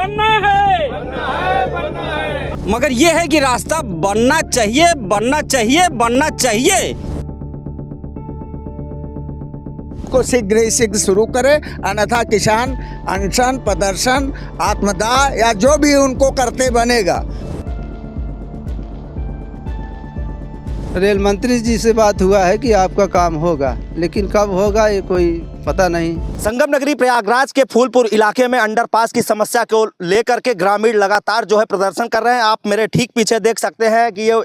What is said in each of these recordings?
बनना है, मगर ये है कि रास्ता बनना चाहिए, बनना चाहिए, बनना चाहिए। को शीघ्र ही शीघ्र शुरू करे, अन्यथा किसान अनशन, प्रदर्शन, आत्मदाह या जो भी उनको करते बनेगा। रेल मंत्री जी से बात हुआ है कि आपका काम होगा, लेकिन कब होगा ये कोई पता नहीं। संगम नगरी प्रयागराज के फूलपुर इलाके में अंडरपास की समस्या को लेकर के ग्रामीण लगातार जो है प्रदर्शन कर रहे हैं। आप मेरे ठीक पीछे देख सकते हैं कि ये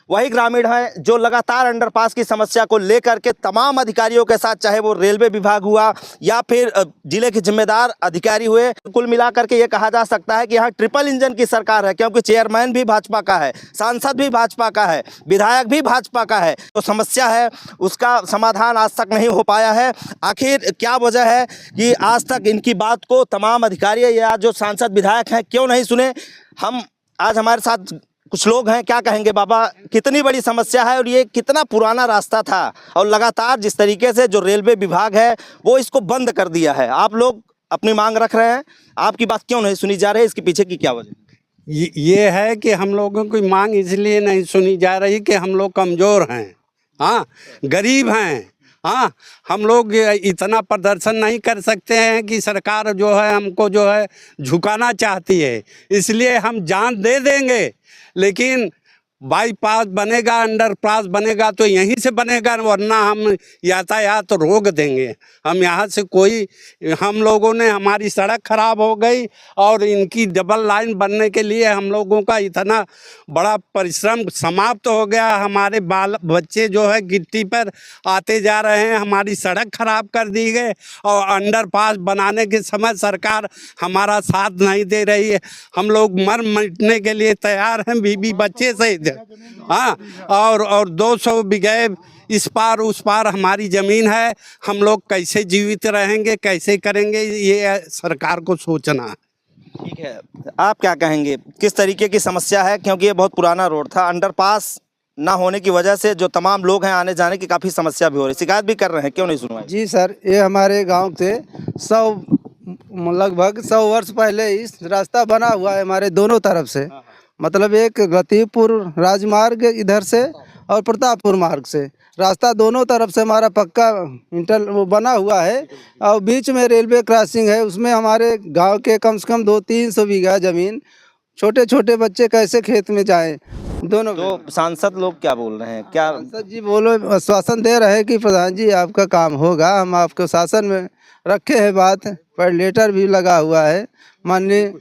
वही ग्रामीण हैं जो लगातार अंडरपास की समस्या को लेकर के तमाम अधिकारियों के साथ, चाहे वो रेलवे विभाग हुआ या फिर जिले के जिम्मेदार अधिकारी हुए, कुल मिलाकर के ये कहा जा सकता है कि यहाँ ट्रिपल इंजन की सरकार है, क्योंकि चेयरमैन भी भाजपा का है, सांसद भी भाजपा का है, विधायक भी भाजपा का है। तो समस्या है उसका समाधान आज तक नहीं हो पाया है। आखिर क्या वजह है कि आज तक इनकी बात को तमाम अधिकारी या जो सांसद विधायक हैं क्यों नहीं सुने? हम आज हमारे साथ कुछ लोग हैं, क्या कहेंगे बाबा, कितनी बड़ी समस्या है और ये कितना पुराना रास्ता था और लगातार जिस तरीके से जो रेलवे विभाग है वो इसको बंद कर दिया है, आप लोग अपनी मांग रख रहे हैं, आपकी बात क्यों नहीं सुनी जा रही है? इसके पीछे की क्या वजह? ये है कि हम लोगों की मांग इसलिए नहीं सुनी जा रही कि हम लोग कमज़ोर हैं, हाँ, गरीब हैं, हाँ, हम लोग इतना प्रदर्शन नहीं कर सकते हैं कि सरकार जो है हमको जो है झुकाना चाहती है, इसलिए हम जान दे देंगे, लेकिन बाईपास बनेगा, अंडरपास बनेगा तो यहीं से बनेगा, वरना हम यातायात रोक देंगे। हम यहाँ से कोई, हम लोगों ने, हमारी सड़क खराब हो गई और इनकी डबल लाइन बनने के लिए हम लोगों का इतना बड़ा परिश्रम समाप्त हो गया। हमारे बाल बच्चे जो है गिट्टी पर आते जा रहे हैं, हमारी सड़क खराब कर दी गई और अंडरपास बनाने के समय सरकार हमारा साथ नहीं दे रही है। हम लोग मर मिटने के लिए तैयार हैं, बीवी बच्चे सहित, हाँ, और 200 बीघे इस पार उस पार हमारी ज़मीन है। हम लोग कैसे जीवित रहेंगे, कैसे करेंगे, ये सरकार को सोचना है। ठीक है, आप क्या कहेंगे, किस तरीके की समस्या है? क्योंकि ये बहुत पुराना रोड था, अंडरपास ना होने की वजह से जो तमाम लोग हैं आने जाने की काफ़ी समस्या भी हो रही, शिकायत भी कर रहे हैं, क्यों नहीं सुनवाई? जी सर, ये हमारे गांव से लगभग 100 वर्ष पहले इस रास्ता बना हुआ है हमारे दोनों तरफ से, मतलब एक लतीफपुर राजमार्ग इधर से और प्रतापपुर मार्ग से रास्ता दोनों तरफ से हमारा पक्का वो बना हुआ है और बीच में रेलवे क्रॉसिंग है। उसमें हमारे गांव के कम से कम 200-300 बीघा ज़मीन, छोटे छोटे बच्चे कैसे खेत में जाएं दोनों। तो सांसद लोग क्या बोल रहे हैं? क्या सांसद जी बोलो, आश्वासन दे रहे हैं कि प्रधान जी आपका काम होगा, हम आपको शासन में रखे हैं बात, पर लेटर भी लगा हुआ है। माननीय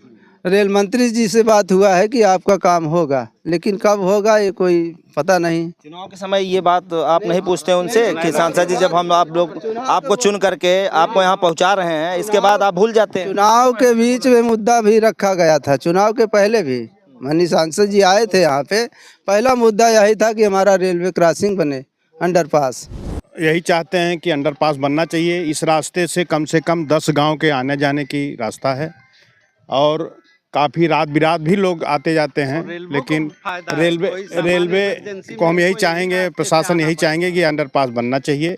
रेल मंत्री जी से बात हुआ है कि आपका काम होगा, लेकिन कब होगा ये कोई पता नहीं। चुनाव के समय ये बात आप नहीं पूछते उनसे कि सांसद जी जब हम आप लोग आपको चुन करके आपको यहाँ पहुँचा रहे हैं, इसके बाद आप भूल जाते हैं? चुनाव के बीच में मुद्दा भी रखा गया था, चुनाव के पहले भी माननीय सांसद जी आए थे यहाँ पे, पहला मुद्दा यही था कि हमारा रेलवे क्रॉसिंग बने, अंडरपास। यही चाहते हैं कि अंडरपास बनना चाहिए। इस रास्ते से कम 10 गांव के आने जाने की रास्ता है और काफ़ी रात बिरात भी लोग आते जाते हैं, लेकिन रेलवे को हम यही चाहेंगे, प्रशासन यही चाहेंगे कि अंडरपास बनना चाहिए।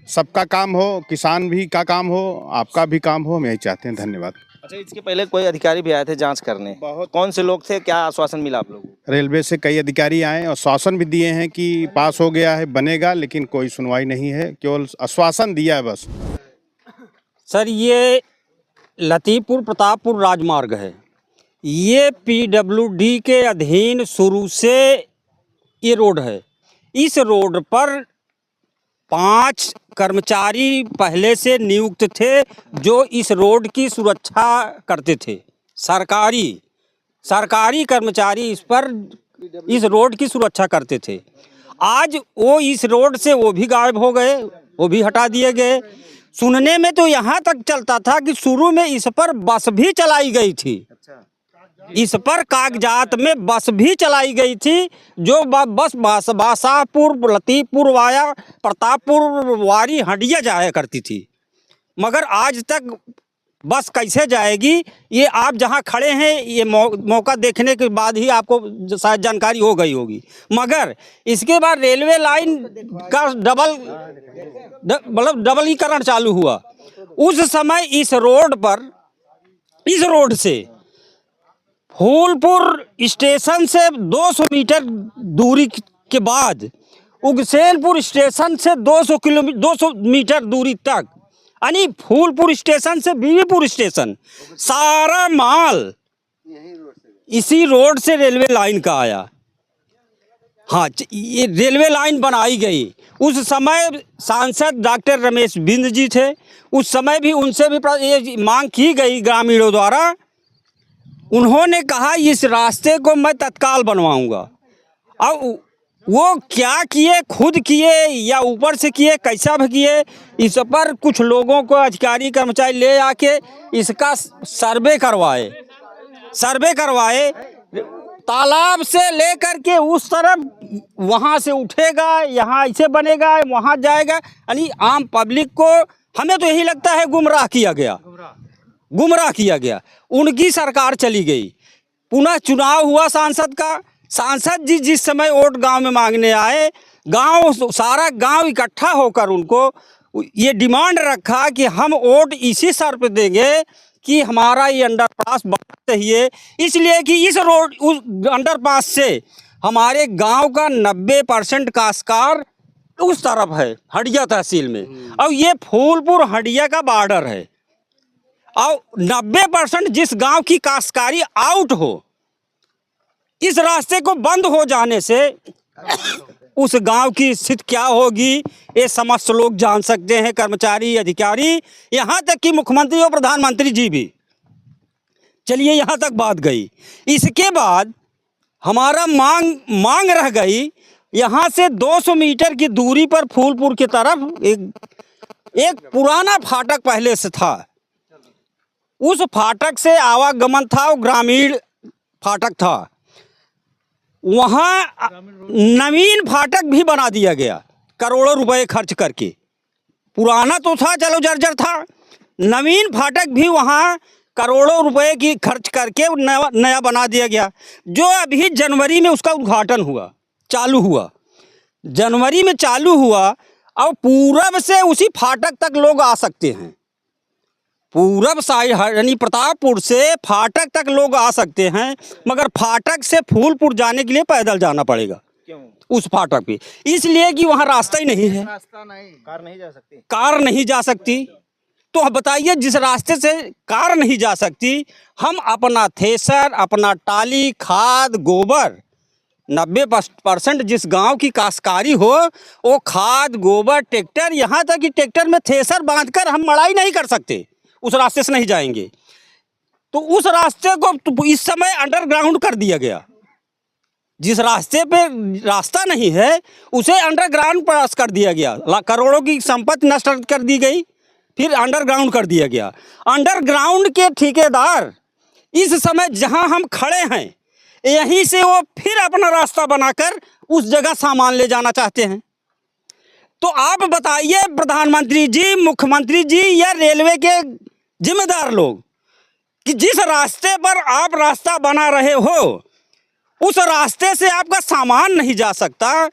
सबका काम हो, किसान भी का काम हो, आपका भी काम हो, हम यही चाहते हैं। धन्यवाद। अच्छा, इसके पहले कोई अधिकारी भी आए थे जांच करने? कौन से लोग थे, क्या आश्वासन मिला आप लोगों को? रेलवे से कई अधिकारी आए और आश्वासन भी दिए हैं कि पास हो गया है, बनेगा, लेकिन कोई सुनवाई नहीं है, केवल आश्वासन दिया है बस। सर, ये लतीफपुर प्रतापपुर राजमार्ग है, ये PWD के अधीन शुरू से ये रोड है। इस रोड पर 5 कर्मचारी पहले से नियुक्त थे जो इस रोड की सुरक्षा करते थे। सरकारी कर्मचारी इस रोड की सुरक्षा करते थे। आज वो इस रोड से वो भी गायब हो गए, वो भी हटा दिए गए। सुनने में तो यहाँ तक चलता था कि शुरू में इस पर बस भी चलाई गई थी। इस पर कागजात में बस भी चलाई गई थी, जो बस बासापुर लतीफपुर वाया प्रतापपुर वारी हंडिया जाया करती थी। मगर आज तक बस कैसे जाएगी ये आप जहां खड़े हैं ये मौका देखने के बाद ही आपको शायद जानकारी हो गई होगी। मगर इसके बाद रेलवे लाइन का डबलीकरण चालू हुआ। उस समय इस रोड से फूलपुर स्टेशन से 200 मीटर दूरी के बाद उगसेनपुर स्टेशन से 200 मीटर दूरी तक, यानी फूलपुर स्टेशन से बीवीपुर स्टेशन, सारा माल इसी रोड से रेलवे लाइन का आया। हाँ, ये रेलवे लाइन बनाई गई। उस समय सांसद डॉक्टर रमेश बिंद जी थे। उस समय भी उनसे भी ये मांग की गई ग्रामीणों द्वारा। उन्होंने कहा इस रास्ते को मैं तत्काल बनवाऊंगा। अब वो क्या किए, खुद किए या ऊपर से किए, कैसा भी किए, इस पर कुछ लोगों को अधिकारी कर्मचारी ले आके इसका सर्वे करवाए। तालाब से लेकर के उस तरफ वहाँ से उठेगा, यहाँ ऐसे बनेगा, वहाँ जाएगा, यानी आम पब्लिक को, हमें तो यही लगता है गुमराह किया गया। उनकी सरकार चली गई। पुनः चुनाव हुआ सांसद का। सांसद जी जिस समय वोट गांव में मांगने आए, सारा गांव इकट्ठा होकर उनको ये डिमांड रखा कि हम वोट इसी सर पे देंगे कि हमारा ये अंडरपास बनना चाहिए, इसलिए कि इस रोड उस अंडरपास से हमारे गांव का 90% काश्तकार उस तरफ है, हंडिया तहसील में, और ये फूलपुर हंडिया का बॉर्डर है। और 90% जिस गांव की काश्तकारी आउट हो, इस रास्ते को बंद हो जाने से उस गांव की स्थिति क्या होगी, ये समस्त लोग जान सकते हैं, कर्मचारी, अधिकारी, यहाँ तक कि मुख्यमंत्री और प्रधानमंत्री जी भी। चलिए, यहाँ तक बात गई। इसके बाद हमारा मांग रह गई, यहाँ से 200 मीटर की दूरी पर फूलपुर की तरफ एक पुराना फाटक पहले से था। उस फाटक से आवागमन था, वो ग्रामीण फाटक था। वहाँ नवीन फाटक भी बना दिया गया करोड़ों रुपए खर्च करके। पुराना तो था, चलो जर्जर था, नवीन फाटक भी वहाँ करोड़ों रुपए की खर्च करके नया बना दिया गया, जो अभी जनवरी में उसका उद्घाटन चालू हुआ। जनवरी में चालू हुआ और पूरब से उसी फाटक तक लोग आ सकते हैं। पूरब साइड यानी प्रतापपुर से फाटक तक लोग आ सकते हैं, मगर फाटक से फूलपुर जाने के लिए पैदल जाना पड़ेगा। क्यों? उस फाटक पे, इसलिए कि वहाँ रास्ता ही नहीं है, कार नहीं जा सकती। तो अब बताइए, जिस रास्ते से कार नहीं जा सकती, हम अपना थ्रेसर, अपना टाली, खाद, गोबर, 90% जिस गांव की काश्तकारी हो, वो खाद, गोबर, ट्रैक्टर, यहाँ तक कि ट्रैक्टर में थ्रेसर बांधकर हम मड़ाई नहीं कर सकते, उस रास्ते से नहीं जाएंगे। तो उस रास्ते को तो इस समय अंडरग्राउंड कर दिया गया। जिस रास्ते पे रास्ता नहीं है, उसे अंडरग्राउंड पास कर दिया गया। करोड़ों की संपत्ति नष्ट कर दी गई, फिर अंडरग्राउंड कर दिया गया। अंडरग्राउंड के ठेकेदार इस समय जहां हम खड़े हैं, यहीं से वो फिर अपना रास्ता बनाकर उस जगह सामान ले जाना चाहते हैं। तो आप बताइए प्रधानमंत्री जी, मुख्यमंत्री जी या रेलवे के जिम्मेदार लोग, कि जिस रास्ते पर आप रास्ता बना रहे हो, उस रास्ते से आपका सामान नहीं जा सकता,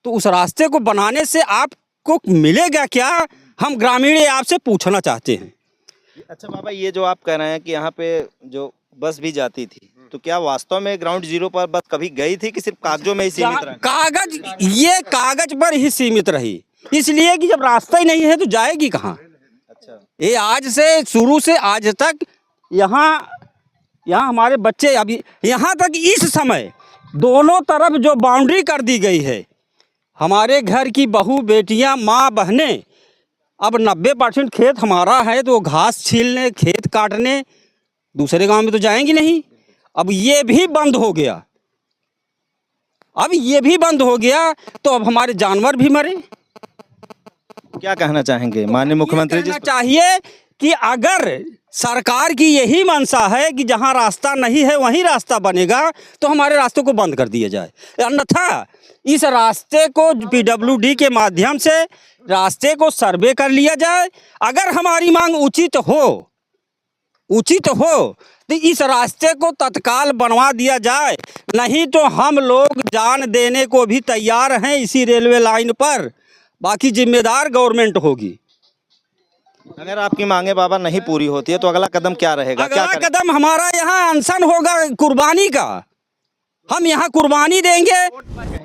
तो उस रास्ते को बनाने से आपको मिलेगा क्या? हम ग्रामीण आपसे पूछना चाहते हैं। अच्छा बाबा, ये जो आप कह रहे हैं कि यहाँ पे जो बस भी जाती थी, तो क्या वास्तव में ग्राउंड जीरो पर बस कभी गई थी कि सिर्फ कागजों में ही सीमित रही? ये कागज पर ही सीमित रही, इसलिए कि जब रास्ता ही नहीं है तो जाएगी कहाँ। अच्छा, ये आज से शुरू से आज तक यहाँ हमारे बच्चे, अभी यहाँ तक इस समय दोनों तरफ जो बाउंड्री कर दी गई है, हमारे घर की बहू, बेटियाँ, माँ, बहनें, अब 90% खेत हमारा है, तो घास छीलने, खेत काटने दूसरे गांव में तो जाएंगी नहीं। अब ये भी बंद हो गया, तो अब हमारे जानवर भी मरे। क्या कहना चाहेंगे माननीय मुख्यमंत्री जी? चाहिए कि अगर सरकार की यही मंशा है कि जहां रास्ता नहीं है वहीं रास्ता बनेगा, तो हमारे रास्ते को बंद कर दिया जाए, अन्यथा इस रास्ते को PWD के माध्यम से रास्ते को सर्वे कर लिया जाए। अगर हमारी मांग उचित हो तो इस रास्ते को तत्काल बनवा दिया जाए, नहीं तो हम लोग जान देने को भी तैयार हैं इसी रेलवे लाइन पर। बाकी जिम्मेदार गवर्नमेंट होगी। अगर आपकी मांगे बाबा नहीं पूरी होती है तो अगला कदम क्या रहेगा, क्या अगला करें? कदम हमारा यहाँ अनशन होगा कुर्बानी का, हम यहाँ कुर्बानी देंगे।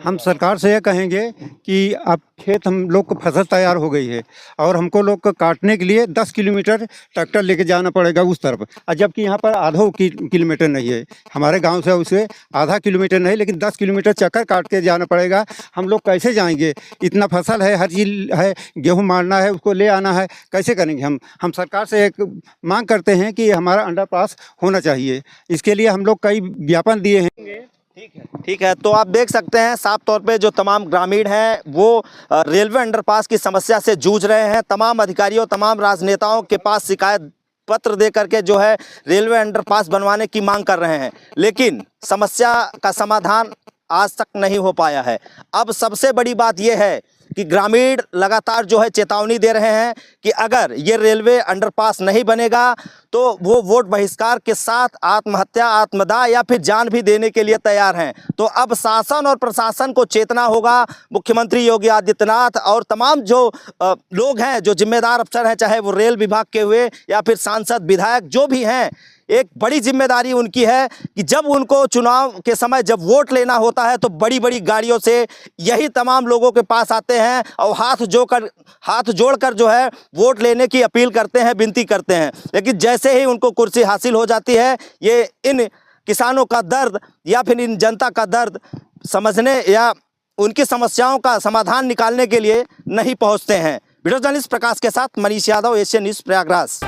हम सरकार से यह कहेंगे कि अब खेत हम लोग को फसल तैयार हो गई है और हमको लोग को काटने के लिए 10 किलोमीटर ट्रैक्टर लेके जाना पड़ेगा उस तरफ, और जबकि यहाँ पर आधा किलोमीटर नहीं है, हमारे गांव से उसे आधा किलोमीटर नहीं लेकिन 10 किलोमीटर चक्कर काट के जाना पड़ेगा। हम लोग कैसे जाएंगे? इतना फसल है, हर चीज़ है, गेहूँ मारना है, उसको ले आना है, कैसे करेंगे? हम सरकार से एक मांग करते हैं कि हमारा अंडरपास होना चाहिए। इसके लिए हम लोग कई ज्ञापन दिए हैं। ठीक है, तो आप देख सकते हैं साफ तौर पे जो तमाम ग्रामीण हैं वो रेलवे अंडरपास की समस्या से जूझ रहे हैं। तमाम अधिकारियों, तमाम राजनेताओं के पास शिकायत पत्र दे करके जो है रेलवे अंडरपास बनवाने की मांग कर रहे हैं, लेकिन समस्या का समाधान आज तक नहीं हो पाया है। अब सबसे बड़ी बात यह है कि ग्रामीण लगातार जो है चेतावनी दे रहे हैं कि अगर ये रेलवे अंडरपास नहीं बनेगा तो वो वोट बहिष्कार के साथ आत्महत्या, आत्मदाह या फिर जान भी देने के लिए तैयार हैं। तो अब शासन और प्रशासन को चेतना होगा। मुख्यमंत्री योगी आदित्यनाथ और तमाम जो लोग हैं, जो जिम्मेदार अफसर हैं, चाहे वो रेल विभाग के हुए या फिर सांसद, विधायक जो भी हैं, एक बड़ी जिम्मेदारी उनकी है कि जब उनको चुनाव के समय जब वोट लेना होता है तो बड़ी बड़ी गाड़ियों से यही तमाम लोगों के पास आते हैं और हाथ जोड़कर जो है वोट लेने की अपील करते हैं, विनती करते हैं। लेकिन जैसे ही उनको कुर्सी हासिल हो जाती है, ये इन किसानों का दर्द या फिर इन जनता का दर्द समझने या उनकी समस्याओं का समाधान निकालने के लिए नहीं पहुँचते हैं। वीडियो जर्नलिस्ट प्रकाश के साथ मनीष यादव, एशियन न्यूज़, प्रयागराज।